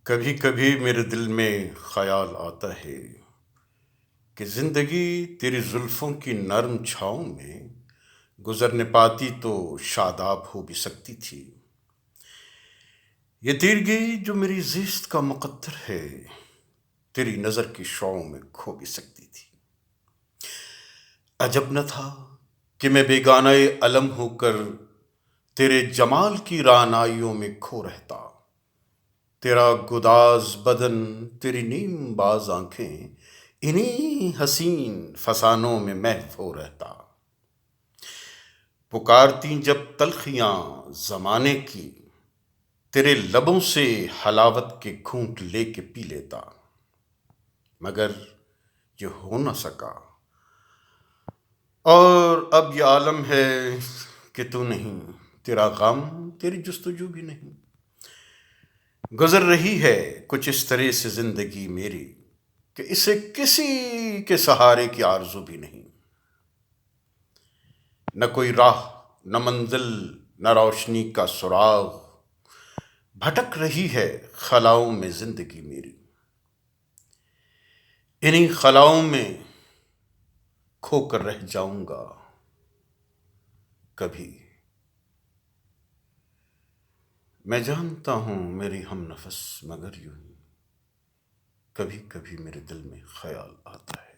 کبھی کبھی میرے دل میں خیال آتا ہے کہ زندگی تیری زلفوں کی نرم چھاؤں میں گزرنے پاتی تو شاداب ہو بھی سکتی تھی۔ یہ تیرگی جو میری زیست کا مقدر ہے تیری نظر کی شعاؤں میں کھو بھی سکتی تھی۔ عجب نہ تھا کہ میں بیگانہ علم ہو کر تیرے جمال کی رعنائیوں میں کھو رہتا۔ تیرا گداز بدن، تیری نیم باز آنکھیں، انہی حسین فسانوں میں محو رہتا۔ پکارتی جب تلخیاں زمانے کی، تیرے لبوں سے حلاوت کے گھونٹ لے کے پی لیتا۔ مگر یہ ہو نہ سکا، اور اب یہ عالم ہے کہ تو نہیں، تیرا غم، تیری جستجو بھی نہیں۔ گزر رہی ہے کچھ اس طرح سے زندگی میری کہ اسے کسی کے سہارے کی آرزو بھی نہیں۔ نہ کوئی راہ، نہ منزل، نہ روشنی کا سراغ، بھٹک رہی ہے خلاؤں میں زندگی میری۔ انہی خلاؤں میں کھو کر رہ جاؤں گا کبھی۔ میں جانتا ہوں میری ہم نفس، مگر یوں ہی کبھی کبھی میرے دل میں خیال آتا ہے۔